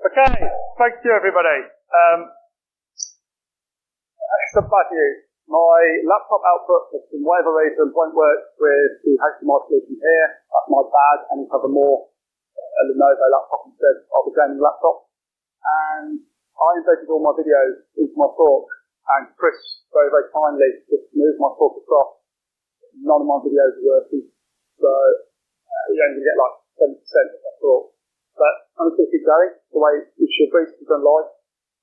Okay, thank you everybody. Some bad news. My laptop output, for whatever reason, won't work with the HDMI solution here. That's my bad. I need to have a Lenovo laptop instead of a gaming laptop. And I embedded all my videos into my fork, and Chris very, very kindly just moved my fork across. None of my videos are working, so you're only going to get like 70% of my fork. But I'm going to keep going the way it should be, to be done live.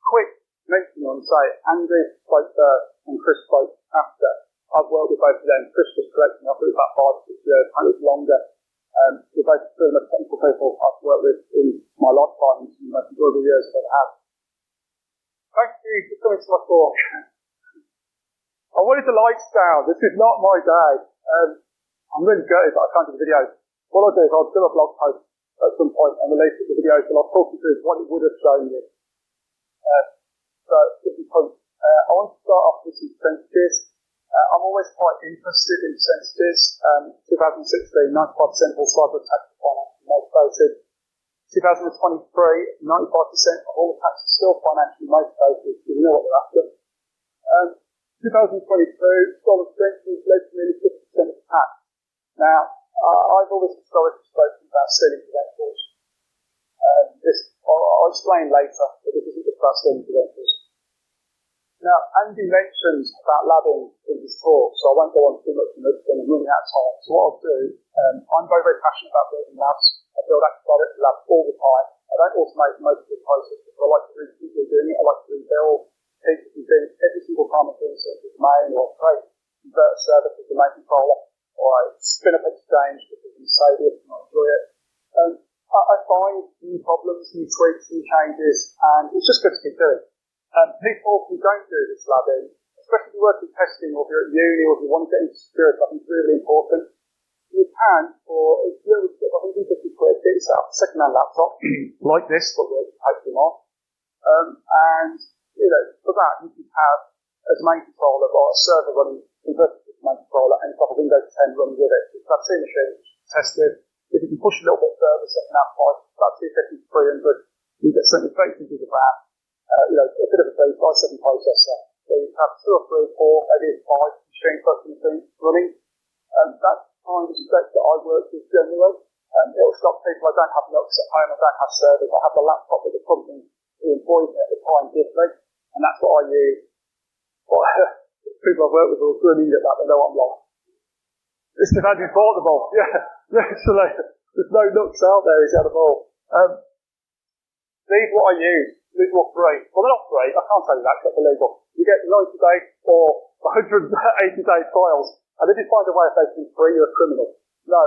Quick mention on say, Andy spoke first and Chris spoke after. I've worked with both of them. Chris just corrected me. I've been about 5 or 6 years, and it's longer. We're both two of the most technical people I've worked with in my lifetime, and the most enjoyable years I've ever had. Thank you for coming to my talk. I wanted the lights down. This is not my day. I'm really gutted that I can't do the videos. What I'll do is I'll do a blog post at some point and release it, the videos, and I'll talk you through what it would have shown you. So, this is fun. I want to start off with some sensitivities. I'm always quite interested in sensitivities. 2016, 95% of all cyber attacks are financially motivated. 2023, 95% of all attacks are still financially motivated, so you know what they're after. 2022, stolen strengths led to nearly 50% of attacks. Now, I've always historically spoken about stealing credentials. I'll explain later, but this isn't just about stealing credentials. Now, Andy mentioned about labbing in his talk, so I won't go on too much on this when I'm running out of time. So what I'll do, I'm very, very passionate about building labs. I build active directory labs all the time. I don't automate most of the process because I like to read people doing it. I like to rebuild people who do it every single time I'm doing something with domain, or create convert a server to domain controller, or I spin up Exchange because I'm save it and I enjoy it. I find new problems, new tweaks, new changes, and it's just good to keep doing. People who don't do this labbing, especially if you work in testing or if you're at uni or if you want to get into security, I think it's really important. You can, for a little bit of 150 quid, get yourself a second-hand laptop like this, but with HDMI. And, for that, you can have a domain controller or a server running, converted to a domain controller, and you've got a Windows 10 running with it. It's about 2 machines, tested. If you can push a little bit further, second-hand price, about 250 to 300, you get something 32 GB of RAM. A bit of a beast, i7 processor. So you have 2 or 3 or 4, maybe 5 machine custom things running. That's the kind of spec that I work with generally. It'll stop people. I don't have Linux at home, I don't have servers, I have the laptop that the company who employs me at the time gives me, and that's what I use. People I've worked with are running at that, they know what I'm like. This is Andy portable. Yeah, actually, there's no Linux out there, he's had them all. These are what I use. These are free. Well, they're not free. I can't tell you that because it's illegal. You get 90 days or 180 day trials, and if you find a way of making it free, you're a criminal. No,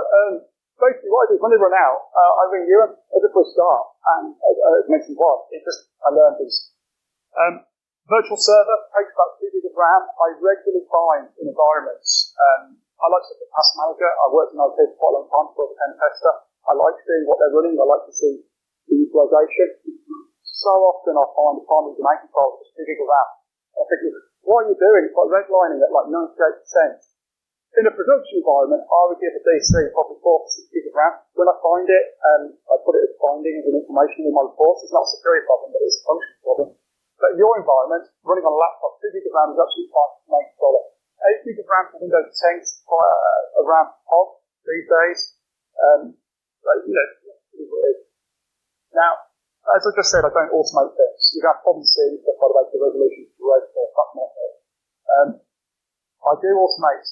basically what I do is when they run out, I ring you and I just push start. And as mentioned once, I learned this. Virtual server takes about 2 GB of RAM. I regularly find in environments. I like to be a task manager. I worked in IT for quite a long time before I became a tester. I like seeing what they're running. I like to see the utilisation. So often I find the primary domain controller is 2 GB of RAM. I think, what are you doing? It's like redlining at like 98%. In a production environment, I would give a DC probably 4 to 6 GB of RAM. When I find it, I put it as findings and information in my reports. It's not a security problem, but it's a functional problem. But in your environment, running on a laptop, 2 GB of RAM is absolutely fine for the domain controller. 8 GB of RAM for Windows 10 is quite a RAM pod these days. Now, as I just said, I don't automate things. You have problems seeing stuff, by the way, the resolution is great for that's not it. I do automate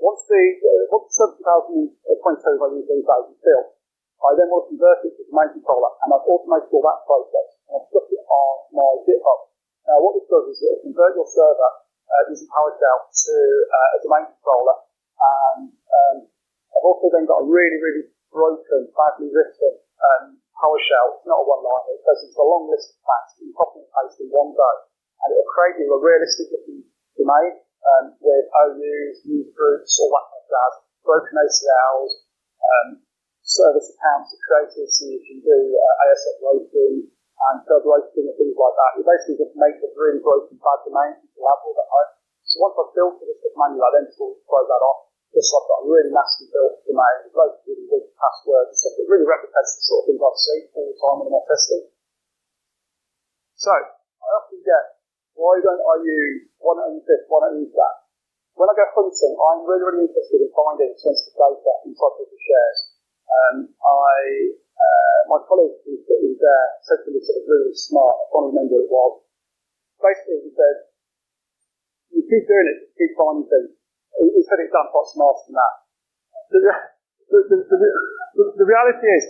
once the 2022 I use these days is built, I then will convert it to the domain controller, and I've automated all that process, and I've stuck it on my GitHub. Now, what this does is it will convert your server using PowerShell to a domain controller, and I've also then got a really, really broken, badly written PowerShell. It's not a one-liner. It goes into a long list of facts that you copy and paste in one go, and it will create you a realistic-looking domain with OUs, user groups, all that kind of jazz, broken ACLs, service accounts created so you can do ASF roasting and third roasting and things like that. You basically just make a really broken bad domain into lab all that home. So once I've built this stuff manually, I then sort of throw that off. Just like I've got a really nasty built domain with loads of really big passwords and stuff. It really replicates the sort of things I see all the time when I'm testing. So, I often get, why don't I use this, why don't I use that? When I go hunting, I'm really, really interested in finding sensitive data inside people's shares. My colleague who's there said to me something really smart, I can't remember what it was. Basically, he said, you keep doing it, keep finding things. He said it's done quite smarter than that. The reality is,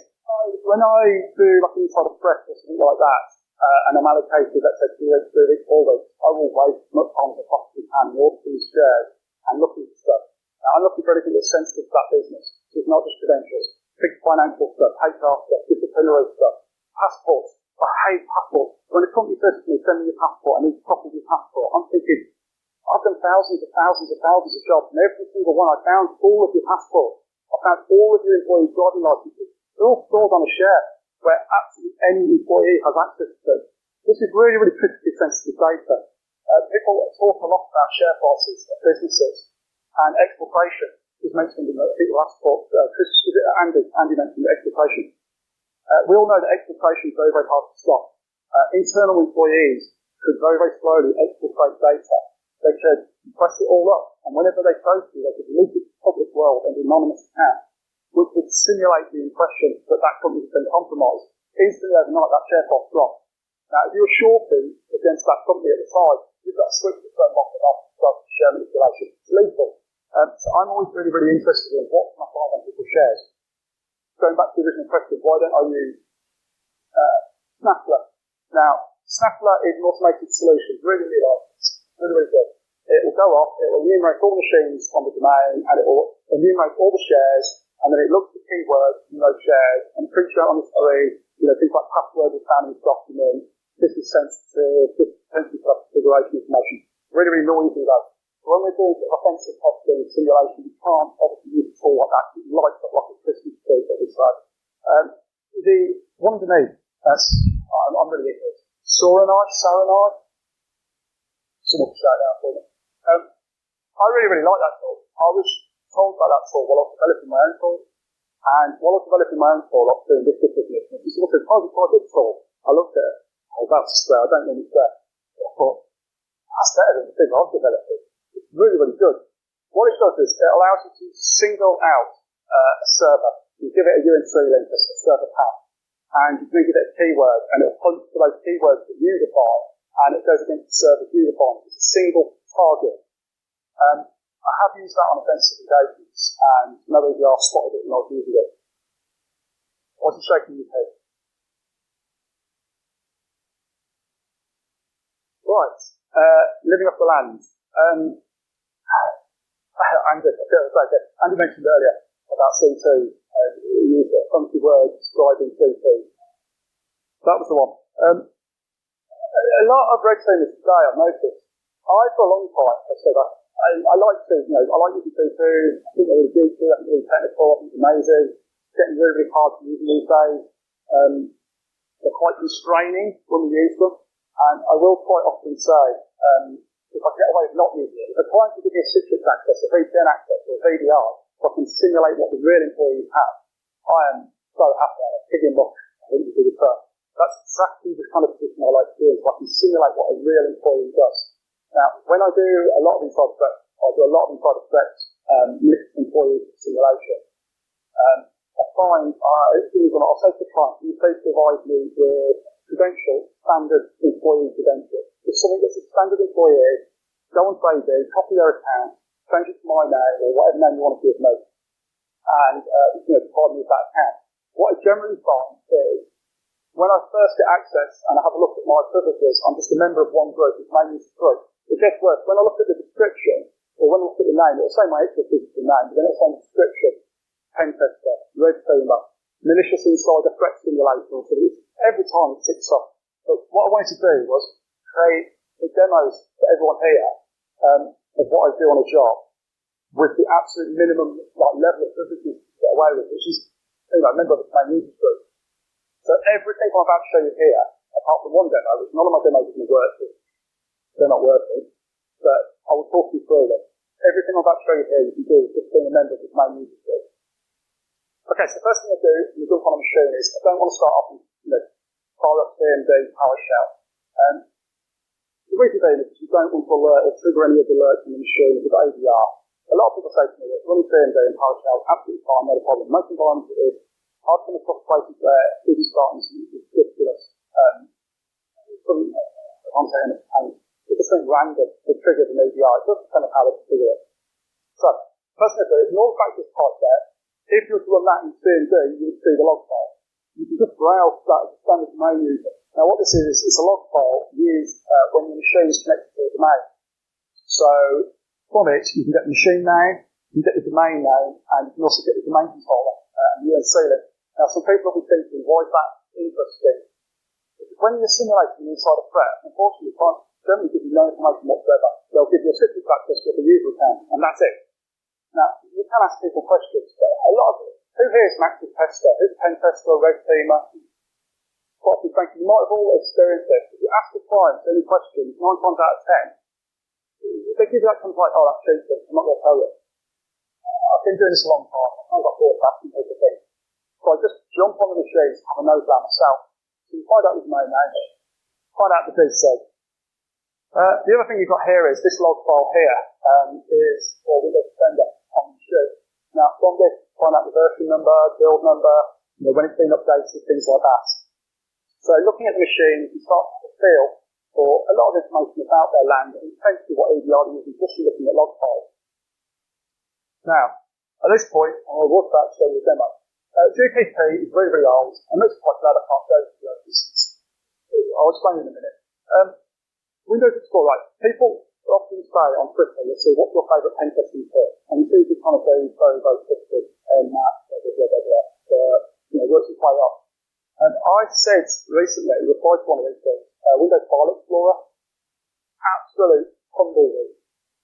when I do like an inside of press or something like that, and I'm allocated, let's say, 2 weeks, 3 weeks, 4 weeks, I will waste as much time as I possibly can walking these shares and looking for stuff. Now, I'm looking for anything that's sensitive to that business. So it's not just credentials, big financial stuff, HR stuff, disciplinary stuff, passports. I hate passports. When a company says to me, send me your passport, I need a copy of your passport, I'm thinking, I've done thousands of jobs, and every single one, I found all of your passports. I found all of your employee driving licenses. They're all stored on a share where absolutely any employee has access to. This is really, really critically sensitive data. People talk a lot about share prices of businesses, and exportation is mentioned in the people last talk. Andy mentioned exportation. We all know that exportation is very, very hard to stop. Internal employees could very, very slowly export data. They could press it all up, and whenever they chose to, they could leak it to the public world in an anonymous account, which would simulate the impression that that company has been compromised. Instantly overnight, that share price dropped. Now, if you're shorting against that company at the time, you've got to switch the firm off and off to start share manipulation. It's lethal. So I'm always really, really interested in what can I find on people's shares. Going back to the original question, why don't I use Snaffler? Now, Snaffler is an automated solution. Really, really like it. Really, really good. It will go off, it will enumerate all the machines on the domain, and it will enumerate all the shares, and then it looks for keywords in those shares, and prints out on the screen, things like password is found in this document, this is sensitive, this is potentially configuration information. Really, really noisy though. So when we're doing offensive testing, simulation, we can't obviously use a tool like that. It lights up like a Christmas tree, that we say. The one underneath, I'm really interested. Saranite? Someone shout it out for me. I really, really like that tool. I was told about that tool while I was developing my own tool. And while I was developing my own tool, I was doing this differently. And if you said, oh, try this tool, I looked at it. Oh, that's a swear. I don't mean it's there. I thought, that's better than the thing I've developed. It's really, really good. What it does is it allows you to single out a server. You give it a UNC link, a server path, and you give it a keyword, and it will hunt for those keywords that you define, and it goes against the server you define. It's a single target. I have used that on offensive engagements, and no EDR spotted it when I was using it. Why are you shaking your head? Right, living off the land. Andy mentioned earlier about C2. He used a funky word describing C2. That was the one. A lot of red teamers today, I've noticed. For a long time, I said I like to, I like using C2. I think they're really geeky, I think they're really technical, I think it's amazing. It's getting really, really hard to use these days. They're quite constraining when we use them. And I will quite often say, if I get away with not using it, if a client can give me a Citrix access, a VPN access, or a VDR, so I can simulate what the real employees have, I am so happy. I'm a pig in box, I think would be the term. That's exactly the kind of position I like to do, so I can simulate what a real employee does. Now, when I do a lot of inside threats, employee simulation. I find, I'll say to the client, you please provide me with credentials, standard employee credentials. If something that's a standard employee, go on Trading, copy their account, change it to my name or whatever name you want to give me, and provide me with that account. What I generally find is, when I first get access and I have a look at my privileges, I'm just a member of one group, it's mainly a group. It gets worse. When I look at the description, or when I look at the name, it'll say my actual physical name, but then it'll say the description, pen tester, red teamer, malicious insider, threat simulator, so every time it ticks off. But what I wanted to do was create the demos for everyone here of what I do on a job with the absolute minimum level of privileges to get away with, which is, a member of the main user group. So everything I'm about to show you here, apart from one demo, which none of my demos are going to work with, they're not working, but I will talk you through them. Everything I'm about to show you here you can do just being a member of the main user group. Okay, so the first thing I do when I jump on a machine is I don't want to start off with, fire up CMD, PowerShell. The reason being is because you don't want to alert or trigger any of the alerts on the machine with ADR. A lot of people say to me that running CMD and PowerShell is absolutely fine, not a problem. Most environments it is. I've come across places where it is starting to be ridiculous. I'm saying it's just something random to trigger the ADR. It doesn't depend on how they configure it. So, first thing I do, ignore the fact there's pipe there. If you were to run that in CMD, you would see the log file. You can just browse that as a standard domain user. Now what this is it's a log file used when your machine is connected to a domain. So from it, you can get the machine name, you can get the domain name, and you can also get the domain controller and UNC link. Now some people will be thinking, why is that interesting? Because when you're simulating inside a threat, unfortunately, you can't generally give you no information whatsoever. They'll give you a secret access with a user account, and that's it. Now, you can ask people questions, but a lot of who here is an active tester? Who's a pen tester, a red teamer? Quite frankly, you might have all experienced this. If you ask the client any questions, 9 times out of 10, they give you that kind of like, oh, that's cheating, I'm not going to tell you. I've been doing this a long time. I've got bored of asking people things. So I just jump on the machine, have a nose down myself. So you find out his main name, find out the DC. The other thing you've got here is this log file here is for Windows Defender on the machine. Now, from this, find out the version number, build number, when it's been updated, things like that. So looking at the machine, you can start to feel for a lot of information about their land, and essentially what EDR they're using just looking at log files. Now, at this point, I was about to show you a demo. GPP is very, very old, and makes it quite glad I can't go through this. I'll explain in a minute. Windows Explorer, right, people often say on Twitter, you'll see what's your favourite pen testing tool, and you see this kind of very, very, very typical and that, works its way up. And I said recently, replied to one of these things, Windows File Explorer, absolute tumbleweed.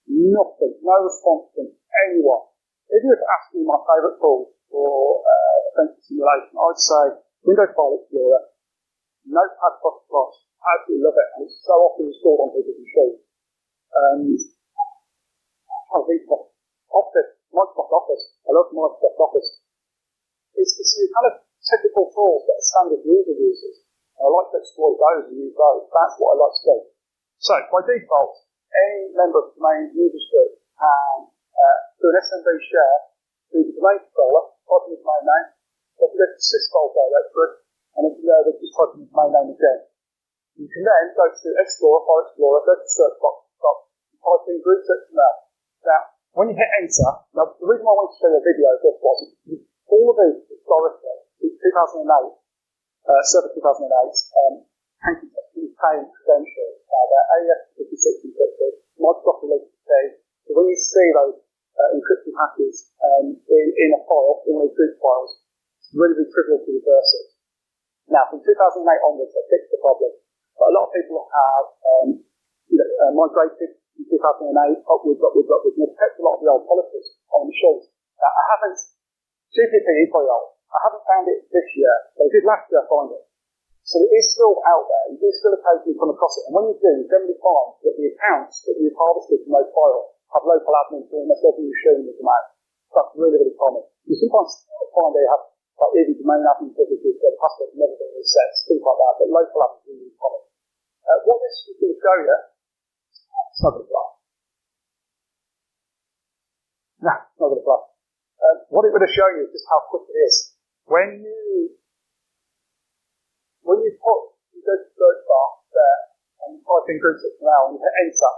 Nothing, no response from anyone. If you were to ask me my favourite tool for offensive simulation, I'd say Windows File Explorer, Notepad++, absolutely love it, and it's so often installed on people's machines. Office, Microsoft Office, I love Microsoft Office. It's the kind of typical tools that a standard user uses. I like to exploit those and use those. That's what I like to do. So, by default, any member of the domain users group can do an SMB share to the domain controller, type in the domain name, or to go to the sysfile directory, and if you're there, they just type in the domain name again. You can then go to Explorer, File Explorer, go to the search box, type in groups.xml. Now, when you hit enter, now the reason why I wanted to show you a video of this was all of these historically, since 2008, Server 2008, contain credentials. They're AES-56 encrypted, Microsoft released the key. So when you see those encrypted hashes in a file, in one of these group files, it's really, really trivial to reverse it. Now, from 2008 onwards, they fixed the problem. But a lot of people have migrated from 2008 upwards, and they've kept a lot of the old policies on the machines. Now, GPP is very old. I haven't found it this year, but I did last year find it. So it is still out there. You do still occasionally come across it. And when you do, you generally find that the accounts that you've harvested from those files have local admins for almost every machine in the domain. That's really, really common. You sometimes find they have even domain admin privileges where the password never been reset, things like that, but local admins are really common. What this is going to show you, it's not going to fly. No, it's not going to fly. What it would have shown you is just how quick it is. When you go to the search bar there and you type in groups.xml and you hit enter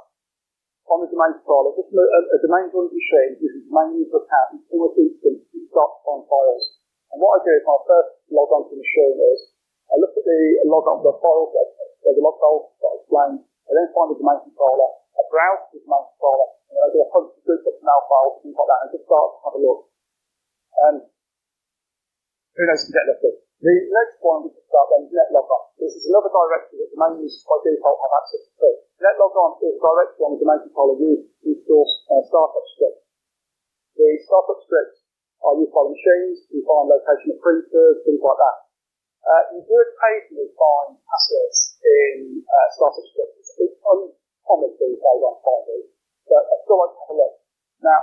on the domain controller, just a domain joined machine using domain user account, it's almost instant, you start to find files. And what I do is when I first log onto the machine is I look at the log on the files, there's a log file that I explained, I then find the domain controller, I browse the domain controller, and then I do a hunt for groups.xml files, things like that, and just start to have a look. Who knows if you get lucky. The next one we can start then is netlogon. This is another directory that domain users by default have access to. Netlogon is a directory on the domain controller used to install startup scripts. The startup scripts are used by the machines, you find location of printers, things like that. You do occasionally find passwords in startup scripts. It's uncommon these days on Firebase, but I still like to have a look. Now,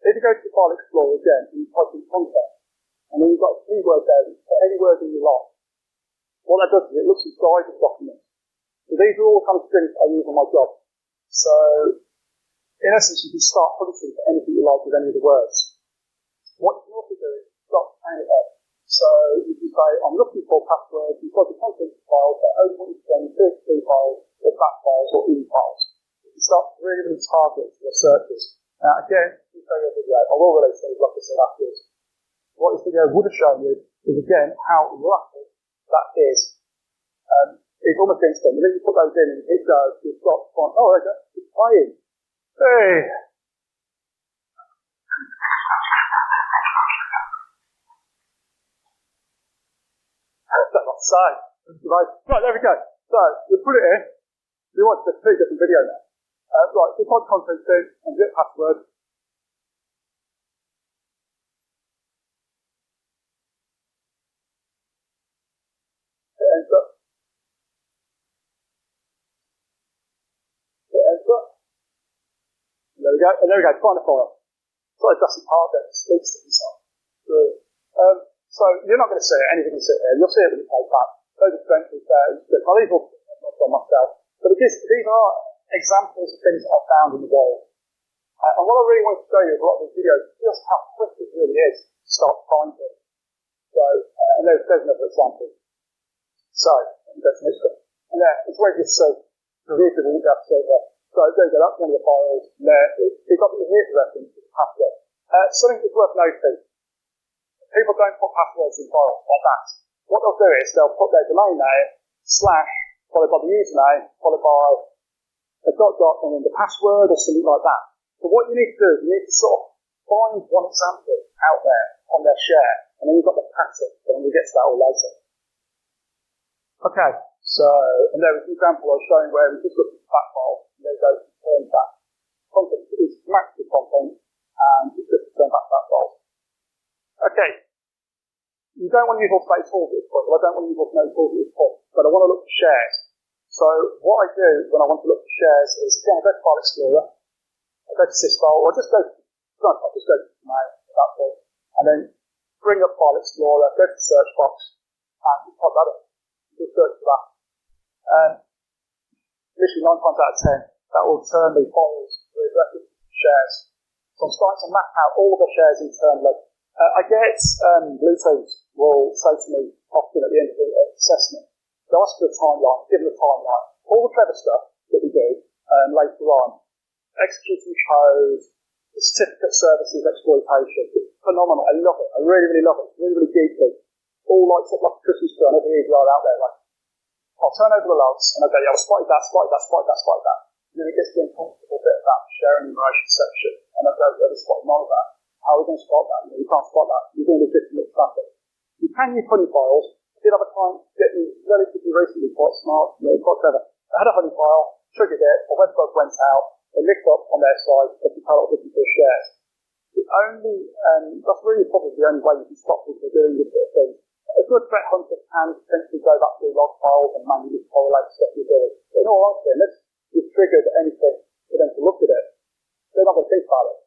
if you go to the File Explorer again, and you type in content, and then you've got a keyword there, put any word in you like. What that does is it looks inside the document. So these are all the kind of strings I use on my job. So, in essence, you can start hunting for anything you like with any of the words. What you can also do is start playing it up. So, you can say, I'm looking for passwords, you've got the contents files, they're only from PHP files, or bat files, or in files. You can start really target your searches. Now, again, you say your video, I will release things like this afterwards. What this video would have shown you is, again, how rapid that is. It's almost instant. And then you put those in and it goes, you've got one, oh, there you go, it's playing. Hey! That's not say. Right, there we go. So, we put it in. We want a completely different video now. Right, so type content in and get password. Hit enter. Hit enter. And there we go. And there we go, find a file. So it doesn't hard then, it speaks to inside. So you're not going to see it, anything you see here. You'll see it when you play back. Those are credentials there. Now these will not from myself. But these are examples of things that I've found in the world. And what I really want to show you with a lot of these videos is just how quick it really is to start finding. So, and there's another example. So, let me go to the next one. And there, it's where you see the root of the link up server. So there you go, that's one of the files. There, it's got the here reference to the password. Something that's worth noting. People don't put passwords in files like that. What they'll do is they'll put their domain name, / followed by the username, followed by a .. and then the password or something like that. So what you need to do is you need to sort of find one example out there on their share, and then you've got the pattern, and we'll get to that all later. Okay, so, and there was an example I was showing where we just looked at the fact file, and there goes to turn back. Content is matched with content, and it's just to turn back that file. Okay, you don't want to use automated tools at this point, well, I don't want to use automated tools at this point, but I want to look for shares. So what I do when I want to look for shares is, again, I go to File Explorer, I go to sysfile, or just go to my that point, and then bring up File Explorer, go to the search box, and pop that in. Just search for that. Literally 9 times out of 10, that will turn the files with reference to shares. So I'm starting to map out all of the shares internally. I get Bluetooth will say to me often at the end of the assessment, they'll ask for a timeline, give them a timeline. All the clever stuff that we do later on, executing code, the certificate services exploitation, it's phenomenal. I love it. I really, really love it. It's really, really deeply. All lights up like a Christmas tree on every EDR out there. Like, I'll turn over the logs and I'll go, yeah, I'll spotted that. And then it gets to the uncomfortable bit of that sharing information section. And I'll go, yeah, we're spotting none of that. How are we going to spot that? You can't spot that. You're doing legitimate traffic. You can use honey files. I did have a client get me relatively recently, quite smart, quite clever. I had a honey file, triggered it, a web bug went out, they licked up on their side, they can tell looking for shares. The only, that's really probably the only way you can stop people doing this sort of thing. A good threat hunter can potentially go back to log files and manually correlate stuff you're doing. But in all honesty, unless you've triggered anything for them to look at it, they're not going to think about it.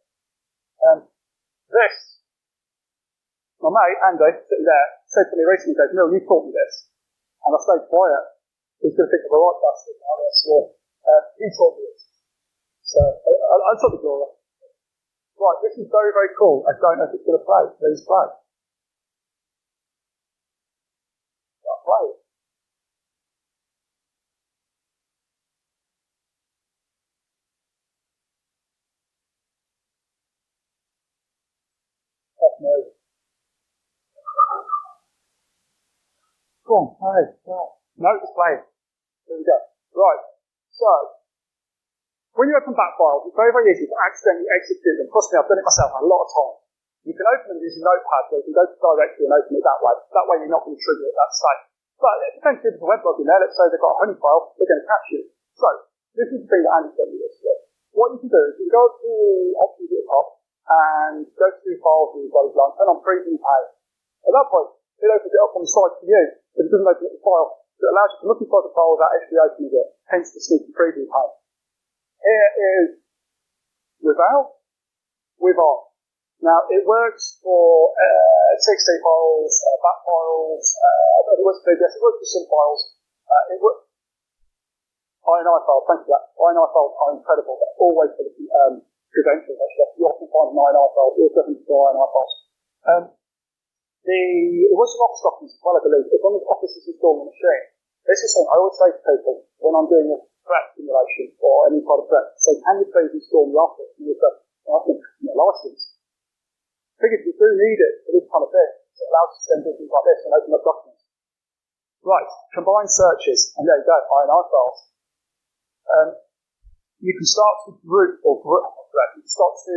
This, my mate, Andy, sitting there, said to me recently, he goes, Neil, you taught me this. And I stayed quiet. He's going to think I'm a right bastard. I swore. He taught me this. So, I took the glory. Right, this is very, very cool. I don't know if it's going to play. Please play. I'll play it. No. Go on, play. No, it's playing. There we go. Right. So, when you open back files, it's very, very easy to accidentally execute them. Trust me, I've done it myself a lot of time. You can open them using Notepad, where you can go to directory and open it that way. That way you're not going to trigger it that state. But it depends if there's a web log in there. Let's say they've got a honey file, they're going to catch you. So, this is the thing that Andy sent me this with. What you can do is you can go to options at the top, and go to files and you've got it done, turn on preview page. At that point, it opens it up on the side for you, but it doesn't open up the file. So it allows you to look inside the file without actually opening it, hence the sneaky preview page. Here is without, with on. Now, it works for TXT files, BAT files, it works for PDFs, it works for some files. INI files, thank you for that. INI files are incredible. They're always for the credentials, actually. You often find an INI file, you're definitely for INI files. It works with Office documents as well, I believe. As long as Office is installed on the machine. This is something I always say to people when I'm doing a threat simulation or any kind of threat. So, can you please install the Office? And you say, I think it's a license. Figures you do need it for this kind of thing. It allows you to send things like this and open up documents. Right, combine searches, and there you go, INI files. You can start to group, you can start to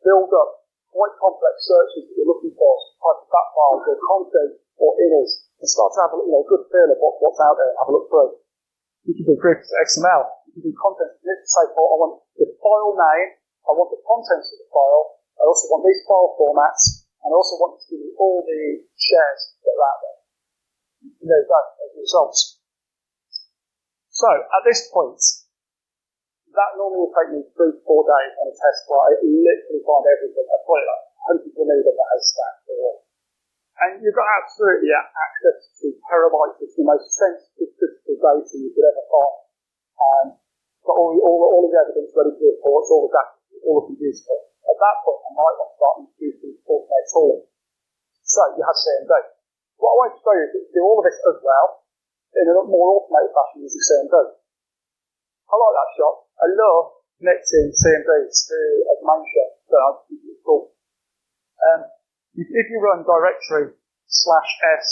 build up quite complex searches that you're looking for, type of BAT files or content or inners, and start to have a good feel of what's out there and have a look through. You can do groups to XML, you can do content, you can say, I want the file name, I want the contents of the file, I also want these file formats, and I also want to give you all the shares that are out there. And there you go, those results. So, at this point, that normally will take me 3 to 4 days on a test where I literally find everything. I've got it like 100 million that has stacked. And you've got absolutely access to terabytes of the most sensitive critical data you could ever find. And got all of the evidence ready for reports, all the data, all the computers. At that point, I might want to start introducing automated tooling. So, you have CMD. What I want to show you is to do all of this as well in a more automated fashion using CMD. I like that shot. I love connecting CMDs to a main shell. So it's cool. If you run directory /s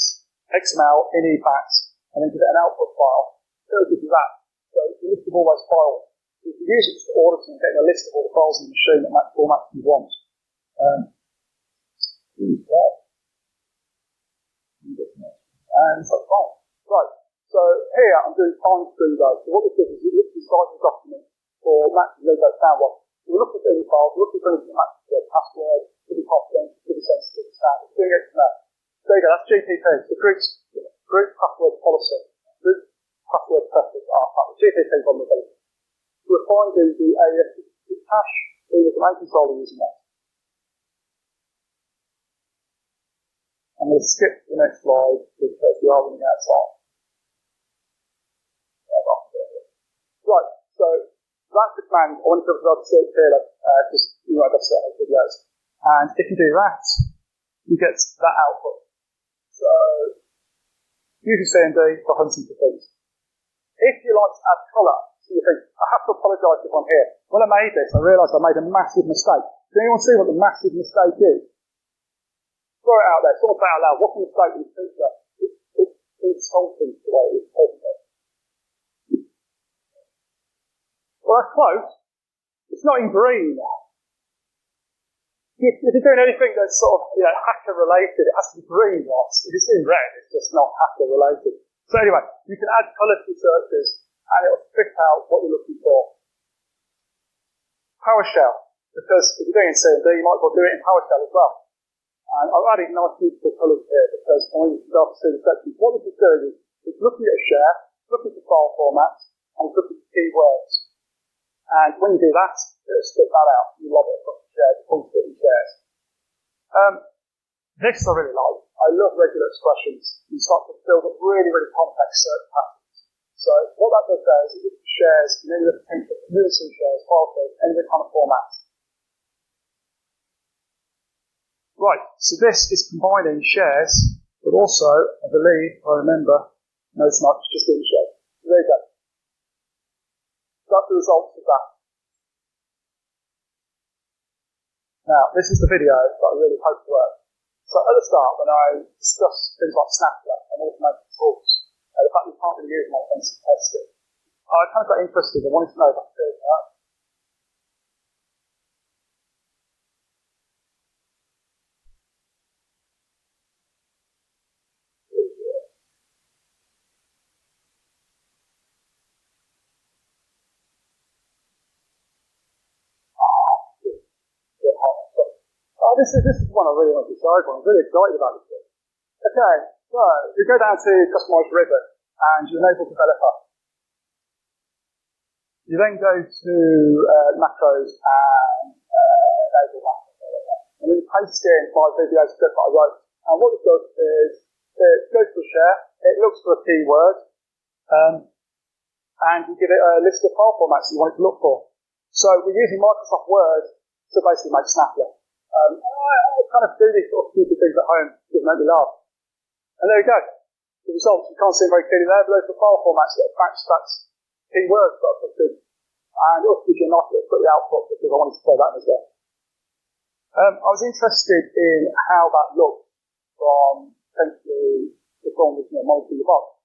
xml ini.bat and then give it an output file, it'll give you that. So it's a list of all those files. You can use it to audit and get a list of all the files in the machine that match formats you want. And so fine. Right. So here I'm doing fine through those. So what this is it looks inside the document for matching those down one. So we're looking at any files, we're looking for anything that matches the password, could be confidential, could be sensitive, standard. Doing it from there. There you go, that's GPP. The group password policy. Group password preference are GPP vulnerability. We're finding the AES cache, the domain controller using that. I'm going to skip the next slide because we are running out of time. Right, so that's the command. I want to go to search here, because you know I've got certain videos. And if you do that, you get that output. So, using CMD for hunting for things. If you like to add colour to your thing, I have to apologise if I'm here. When I made this, I realised I made a massive mistake. Can anyone see what the massive mistake is? Throw it out there. Someone say it out loud. What's the mistake with the picture? It's insulting the way it's taken it. Well, that's close. It's not in green. If you're doing anything that's sort of, hacker related, it has to be green, right? If it's in red, it's just not hacker related. So anyway, you can add colour to searches, and it'll spit out what you're looking for. PowerShell, because if you're doing CMD, you might as well do it in PowerShell as well. And I've added nice beautiful colours here because I want you to go through the sections. What this is doing is looking at a share, looking for file formats, and looking for keywords. And when you do that, it'll spit that out. You log it across the shares, points it in shares. This I really like. I love regular expressions. You start to build up really, really complex search patterns. So what that does there is it gives you shares, and then you have the potential for community shares, file shares, any other kind of formats. Right, so this is combining shares, but also, I believe, I remember, no it's not, it's just doing shares. So there you go. That's the results of that. Now, this is the video that I really hope works. So at the start, when I discussed things like Snapchat and automated tools, the fact that you can't really use them on offensive testing, I kind of got interested. I wanted to know if I could do that. This is one I really want to decide on. I'm really excited about this thing. Okay, so you go down to Customize Ribbon and you enable Developer. You then go to macros and enable macros. and then paste in my video script that I wrote. And what it does is it goes to a share, it looks for a keyword, and you give it a list of file formats you want it to look for. So we're using Microsoft Word to basically make Snappy. I kind of do these sort of stupid things at home that make me laugh. And there you go. The results, you can't see them very clearly there, but those are the file formats that match that keywords that I put in. And it also gives you a nice little pretty output because I wanted to play that as well. I was interested in how that looked from potentially the form of monitoring the box.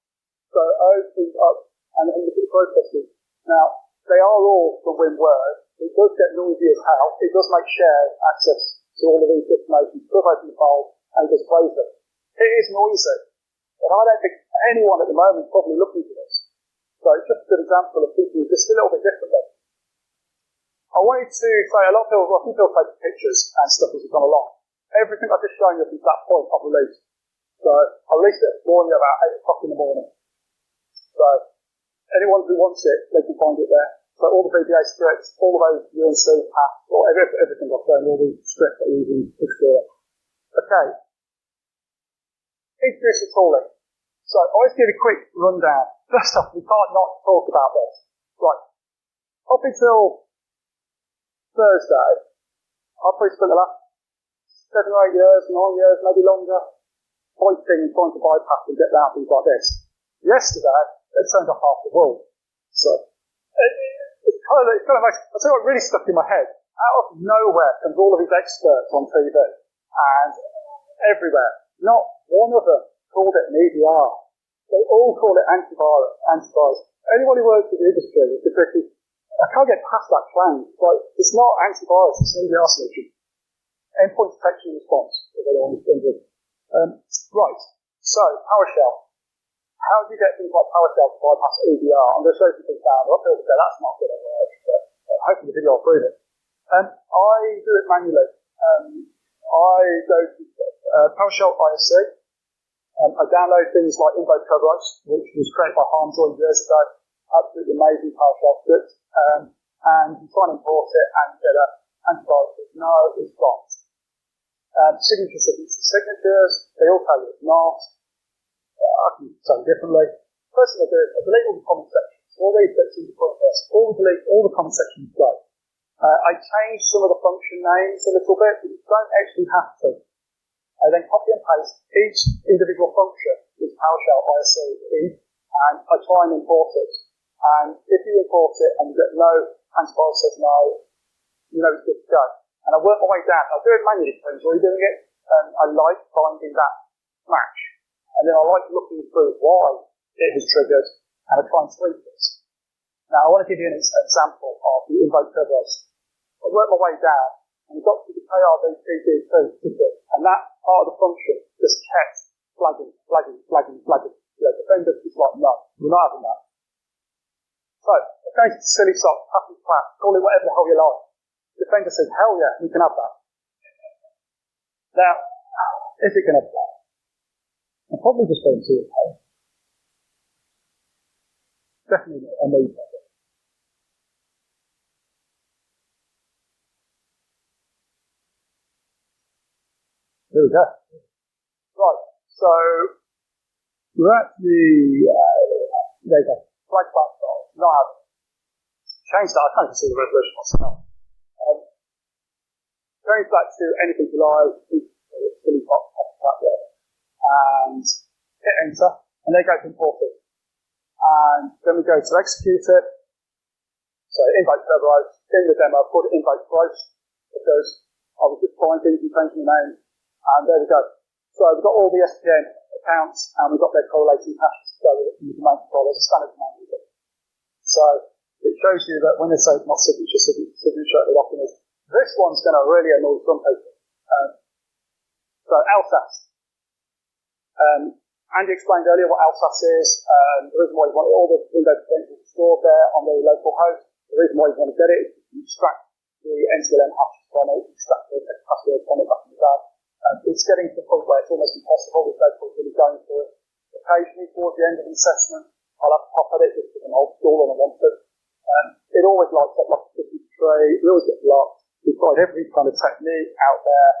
So I opened up and look at the processes. Now, they are all from WinWord. It does get noisy as hell. It does make shared access to all of these information. It does open the file and it does close them. It is noisy. But I don't think anyone at the moment is probably looking for this. So it's just a good example of thinking just a little bit differently. I wanted to say a lot of people take pictures and stuff as we've gone along. Everything I've just shown you up to that point I've released. So I released it this morning about 8 o'clock in the morning. So anyone who wants it, they can find it there. So all the VBA scripts, all of those UNC paths, or everything I've done, all the scripts that are using Explore. Okay. Introduce the tooling. So I always give a quick rundown. First off, we can't not talk about this. Right. Up until Thursday, I've probably spent the last 7 or 8 years, 9 years, maybe longer, fighting and trying to bypass and get down things like this. Yesterday, they turned off half the world. So, it's kind of like, I'll tell you what really stuck in my head. Out of nowhere comes all of these experts on TV. And everywhere. Not one of them called it an EDR. They all call it antivirus. Anyone who works in the industry is particularly, I can't get past that claim. Like, it's not antivirus, it's an EDR solution. Endpoint detection response, if anyone is wondering. Right, so PowerShell. How do you get things like PowerShell to bypass EDR? I'm going to show you some things down. I'll say that's not going to work, but hopefully the video will prove it. I do it manually. I go to PowerShell ISC. I download things like Invoke Kerberos, which was created by Harmjoy years ago. Absolutely amazing PowerShell script. And you try and import it and get an antivirus. No, it's not. Signatures, they all tell you it's not. I can say it differently. First thing I do is I delete all the comment sections. All these bits in the process, delete all the comment sections go. I change some of the function names a little bit, but you don't actually have to. I then copy and paste each individual function with PowerShell ISC in, and I try and import it. And if you import it and you get no antivirus says no, you know it's good to go. And I work my way down. I'll do it manually, depends where you're doing it. I like finding that match. And then I like looking through why it has triggered, and I try and tweak it. Now, I want to give you an example of the Invoke Kerberos. I work my way down, and got to the KRBTD2 ticket, and that part of the function just kept flagging. The defender is like, no, we're not having that. So, I changed it to silly sock, happy clap, call it whatever the hell you like. The defender says, hell yeah, we can have that. Now, is it going to play? I'm probably just going to see it. Definitely a need. There we go. Right, so we're at there you go. Flag style. Not having it. Change that. I can't even see the resolution myself. Change that to anything you like. Really pop that way. And hit enter, and there goes imported. And then we go to execute it. So Invoke Kerberos, in the demo, I've called it Invoke Gross, because I was just trying things and changing the name. And there we go. So we've got all the SPN accounts, and we've got their correlating hashes to go with it from the domain controller. There's a standard command with it. So it shows you that when they say it's not signature, it often is. This one's going to really annoy some people. So LSAS. Andy explained earlier what LSAS is. The reason why you want all the Windows credentials stored there on the local host. The reason why you want to get it is to extract the NCLM hashes from it, extract the password from it back in the day. It's getting to the point where it's almost impossible. There's no point really going for it. Occasionally, towards the end of an assessment, I'll have to pop at it just because I'm old school and I want to. It always lights up like a Christmas tree. We always get blocked. We've tried every kind of technique out there.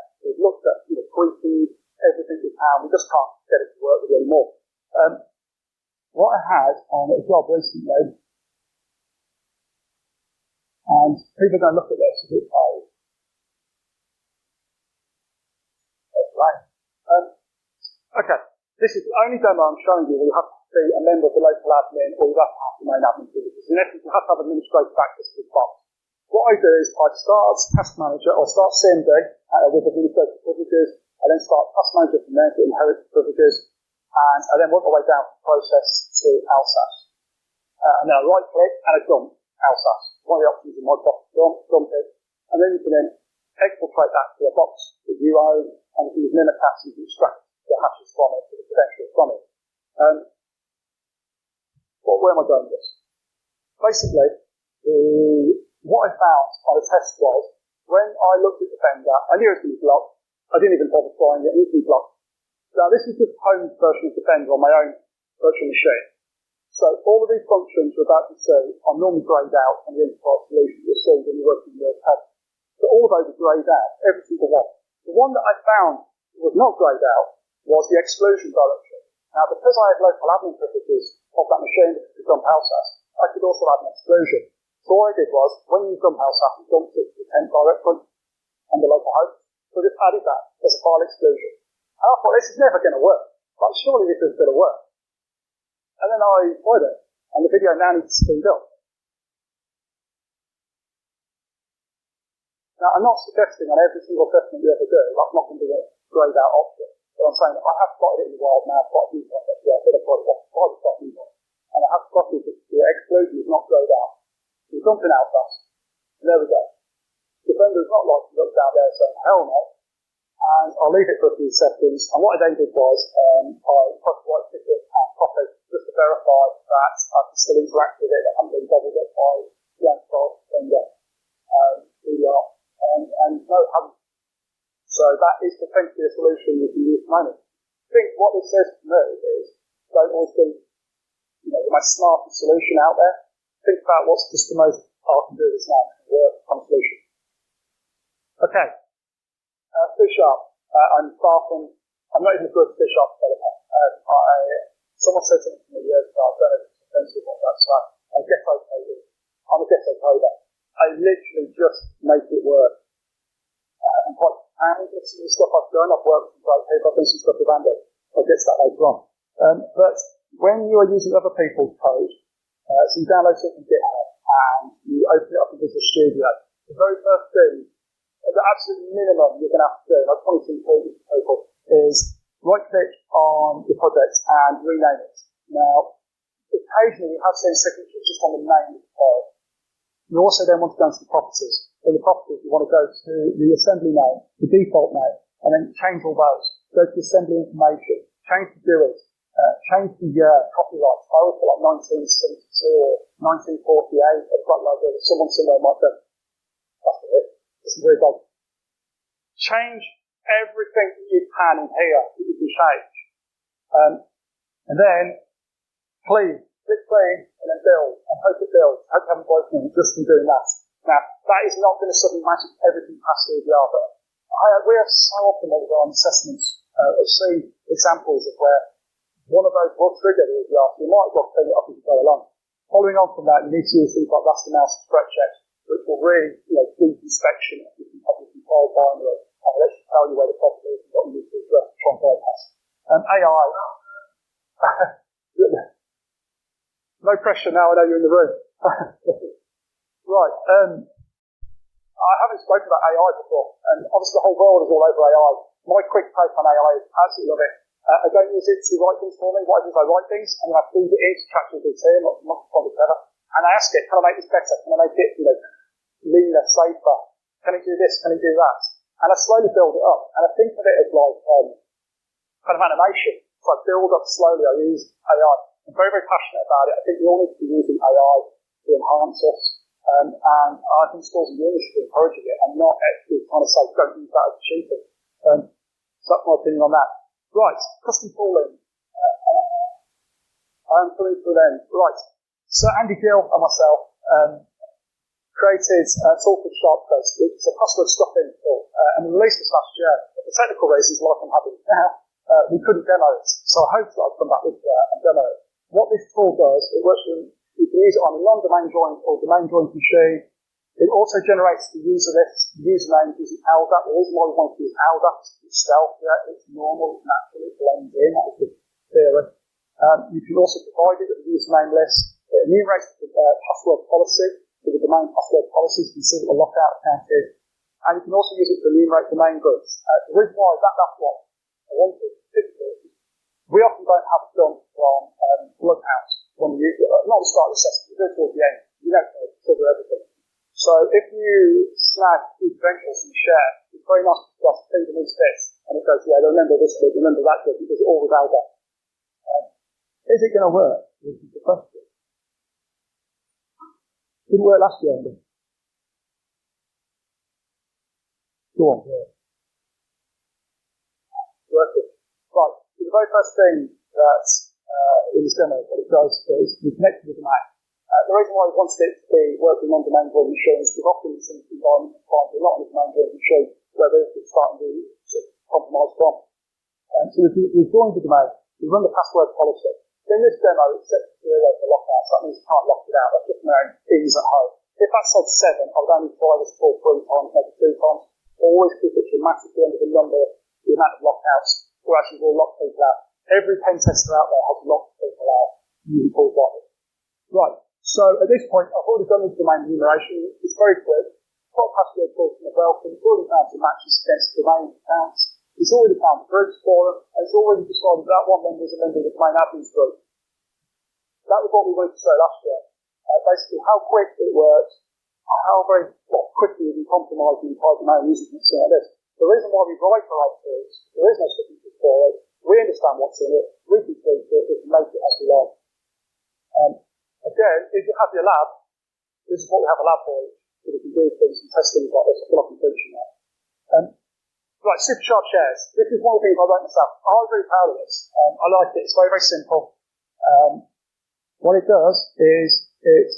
looked at tweaking everything we can. We just can't get it to work with it anymore. What I had on a job recently, and people are going to look at this and think, oh, that's right. Okay, this is the only demo I'm showing you where you have to be a member of the local admin or you have to have the main admin privileges. In essence, you have to have administrative access to the box. What I do is I start task manager or start CMD with administrative privileges. I then start task manager from there to inherit privileges. And I then work my way down from process to LSAS. And then I right click and I dump LSAS. One of the options in my box, dump it. And then you can then exfiltrate that to a box that you own and you can use Mimikatz and extract the hashes from it, the credentials from it. Where am I going with this? Basically, what I found on the test was when I looked at Defender, I knew it was going to be blocked. I didn't even bother trying it. It was going to be blocked. Now, this is the home version of Defender on my own virtual machine. So all of these functions you're about to see are normally grayed out on the enterprise solution you'll see when you're working with WordPad. So all of those are grayed out, every single one. The one that I found was not grayed out was the exclusion directory. Now, because I had local admin privileges of that machine to dump LSAS, I could also add an exclusion. So what I did was, when you dump LSAS, you dumped it to the temp directory on the local host. So I just added that as a file exclusion. And I thought, this is never going to work. But surely this is going to work. And then I tried it. And the video now needs to speed up. Now, I'm not suggesting on every single assessment you ever do, that's not going to be a grayed out option. But I'm saying that I have spotted it in the wild now quite a few times. Yeah, I did a quite a few times. And I have spotted that the exclusion is not grayed out. There's something else fast. And there we go. Defender is not like to look down there saying, hell no. And I'll leave it for a few seconds. And what I then did was, I pressed the right ticket and copy just to verify that I can still interact with it. I haven't been doubled up by the enterprise Defender EDR. And no, I haven't. So that is potentially a solution you can use to manage. I think what this says to me is, don't always think, the most smartest solution out there. Think about what's just the most, I can do this now, work on a solution. Okay. C#. I'm not even a good C# developer. Someone said something to me years ago, I don't know if it's offensive or not, so I'm a ghetto coder. I'm a ghetto coder. I literally just make it work. I'm quite proud of some of the stuff I've done. I've worked with great people, I've done some stuff with Andy. I'll get to that later on. But when you are using other people's code, so you download something from GitHub and you open it up in Visual Studio, the very first thing, the absolute minimum you're going to have to do, and I've pointed to people, is right-click on the project and rename it. Now, occasionally you have seen signatures just on the name of the file. You also then want to go into the properties. In the properties, you want to go to the assembly name, the default name, and then change all those. Go to the assembly information, change the GUID, change the copyright. I always put like 1972 or 1948. I've got like someone somewhere might go, that's it. This is very big. Change everything that you can in here that you can change. And then, please, click clean and then build. And hope it builds. Hope you haven't broken it just from doing that. Now, that is not going to suddenly magic everything past the EDR, but we have so often when we go on assessments, we've seen examples of where one of those will trigger the EDR, so you might as well clean it up as you go along. Following on from that, you need to use things like raster mouse and threat checks, which will really, deep inspection of the control binary and will actually tell you where the problem is and what you need to address to try and bypass. AI. No pressure now, I know you're in the room. Right. I haven't spoken about AI before, and obviously the whole world is all over AI. My quick take on AI is I absolutely love it. I don't use it to write things for me. What I do is I write things, and then I feed it into ChatGPT, not probably clever, and I ask it, can I make this better? Can I make it, leaner, safer? Can it do this? Can it do that? And I slowly build it up, and I think of it as like kind of animation. So I build up slowly. I use AI. I'm very, very passionate about it. I think we all need to be using AI to enhance us. And I think schools in the industry are encouraging it and not actually trying to say, don't use that as cheating. So that's my opinion on that. Right, custom tooling. I'm coming through then. Right, so Andy Gill and myself created a tool called SharpCode, which is a password stuffing tool, and we released this last year. For technical reasons, like I'm having now, we couldn't demo it. So I hope that I'll come back this year and demo it. What this tool does, it works with, you can use it on a non-domain joined or domain joined machine. It also generates the user list, the username using LDAP. The reason why we want to use LDAP itself, it's normal, it's natural, it blends in, that was the theory. You can also provide it with a username list. It enumerates the password policy, so the domain password policies, you can see what the lockout account is. And you can also use it to enumerate domain groups. The reason why that's what I wanted particularly, we often don't have a dump from lookouts when we use it. Not the start of the session, we go towards the end. You don't know to cover everything. So if you snag key credentials and share, it's very nice to just think of this, and it goes, yeah, remember this bit, remember that bit, because it all without that. Is it going to work? This is the question. Didn't work last year, did it? Go on. Yeah. Working. Right. So the very first thing that in this demo, what it does is we connect to the domain. The reason why we wanted it to be working on domain joined machines is often in some environments we're not on a domain joined machine where they're starting to compromise from. So we've joined the domain, we run the password policy. In this demo, it's set to 0 for lockouts. That means you can't lock it out. That's just my own ease at home. If that said 7, I would only try this tool 3 times, maybe 2 times. Always keep it dramatically under the number, the amount of lockouts, or actually will lock people out. Every pen tester out there has locked people out using tools like this. Right. So at this point, I've already done the domain enumeration. It's very quick. Got password tools from the welcome. It's already found some matches against domain accounts. It's already found groups for them, and it's already decided that one member is a member of the domain admins group. That was what we wanted to show last year. Basically, how quick it works, how very quickly you can compromise the entire domain using something like this. The reason why we write our own tools, there is no signatures for it. We understand what's in it. We can tweak it. We can make it as we like. Again, if you have your lab, this is what we have a lab for. So we can do things and test things like this. I feel like I'm preaching now. Right, super sharp shares. This is one of the things I wrote myself. I was very proud of this. I like it. It's very, very simple. What it does is it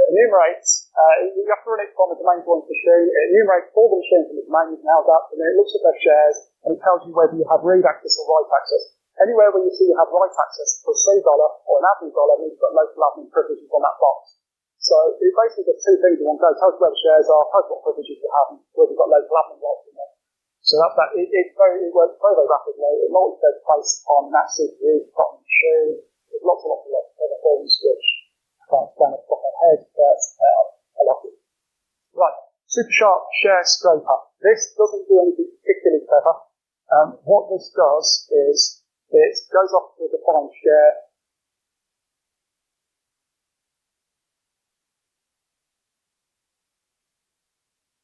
enumerates, you have to run it from a domain joined machine. It enumerates all the machines in the domain using LDAP, and then it looks at their shares, and it tells you whether you have read access or write access. Anywhere where you see you have write access for a $3 or an admin dollar, means you've got local admin privileges on that box. So it basically does 2 things in one go. It tells you where the shares are, tells you what privileges you have, and whether you've got local admin rights in there. So it works very, very rapidly. It multi-threads based on that CPU, got on the machine. There's lots of other forms which I can't stand off the top of my head, but I like it. Right, super sharp share scraper. This doesn't do anything particularly clever. What this does is it goes off to a defined share.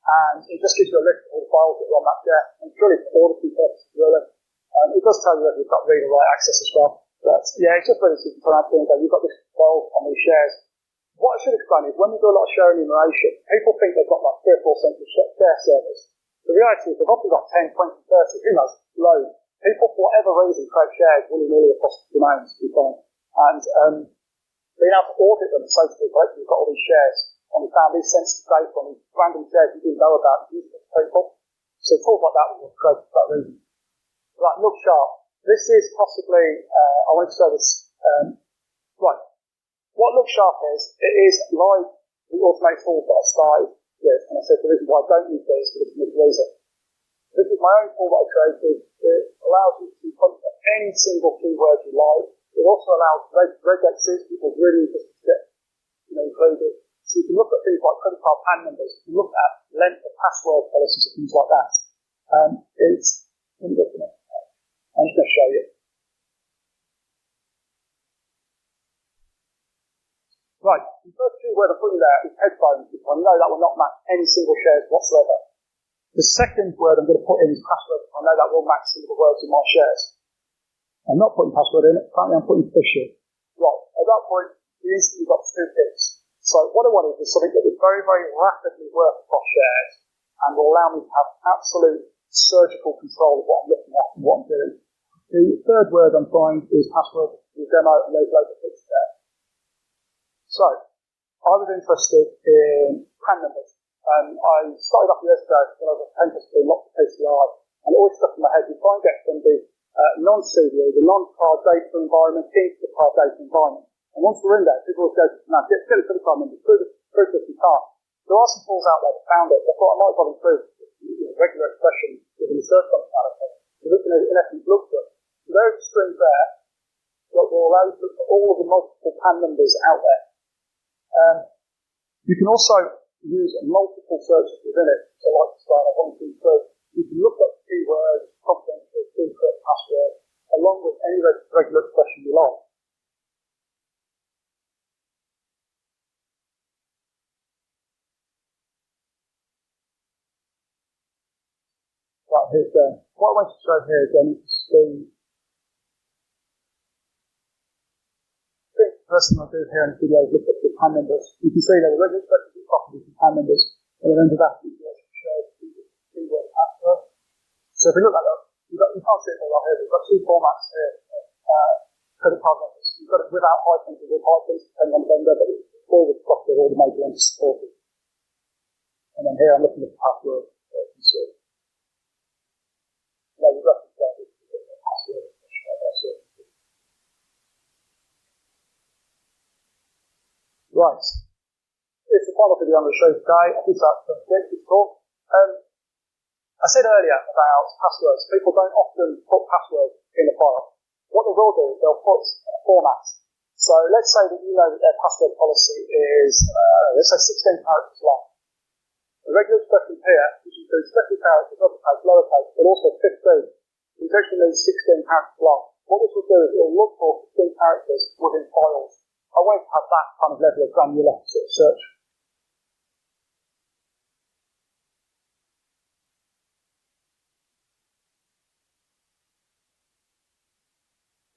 And it just gives you a list of all the files that are on that share. And it's really for auditing purposes, really. It does tell you whether you've got read or write access as well. But yeah, it's just really simple to turn around and go, you've got this file on these shares. What I should explain is when you do a lot of share enumeration, people think they've got like 3 or 4 central share servers. The reality is they've often got 10, 20, 30, who knows, loads. People, for whatever reason, create shares willy-nilly across the domains to be fine. And being able to audit them and say to people, you've got all these shares, and we found these sensitive data on these random shares you didn't know about, and useful to people. So tools like that will create for that reason. Right, look sharp. This is possibly, I want to show this, right. What look sharp is, it is like the automated tools that I started with, and I said the reason why I don't use these is for this reason. This is my own tool that I created. It allows you to punch any single keyword you like. It also allows regexes, people really interested to get included. So you can look at things like credit card PAN numbers. You can look at length of password policies and things like that. I'm just going to show you. Right, the first keyword I put in there is headphones, because I know that will not match any single shares whatsoever. The second word I'm going to put in is password. I know that will match some of the words in my shares. I'm not putting password in it. Currently I'm putting phishing. Right, at that point, you instantly got 2 hits. So what I wanted is something that would very, very rapidly work across shares and will allow me to have absolute surgical control of what I'm looking at and what I'm doing. The third word I'm trying is password to demo, and there's loads of bits there. So, I was interested in PAN numbers. I started off years ago when I was interested in lots of PCI, and it always stuck in my head, you try and get from the non-CDE, the non-card data environment, into the card data environment. And once we're in there, people will go, now get the card numbers, prove this you can't. There are some tools out there that found it. I thought I might as well improve regular expression within the search functionality. So we can, in essence, look for it. So there is a string there that will allow you to look for all of the multiple PAN numbers out there. You can also use multiple searches within it. So like start at 1, 2, 3. You can look up keywords, confidential, secret, password, along with any regular expression you like. Right, here's what I want to show here again is the first thing I'll do here in the video is look at the PAN numbers. You can see there are regular expressions, properties, and PAN numbers, and then under that you can show the keyword password. So if we look at that, you can't see it very well here, but we've got two formats here. Credit card numbers. You've got it without hyphens and with hyphens, depending on the vendor, but it's all the property all the major ones supported. And then here I'm looking at the password. Right. It's the final video I'm going to show today. I think that's a great talk. I said earlier about passwords. People don't often put passwords in a file. What they will do is they'll put formats. So let's say that you know that their password policy is, let's say 16 characters long. The regular expression here, which includes special characters, uppercase, lowercase, but also 15, which actually means 16 characters long. What this will do is it will look for 15 characters within files. I won't have that kind of level of granular sort of search.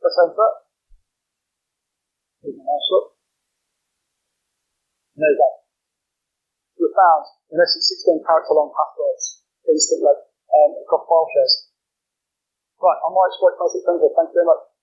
Let's enter it. Here's my mouse look. And there you go. We found, in essence, 16 character long passwords instantly across file shares. Right, I might exploit 2600. Thank you very much.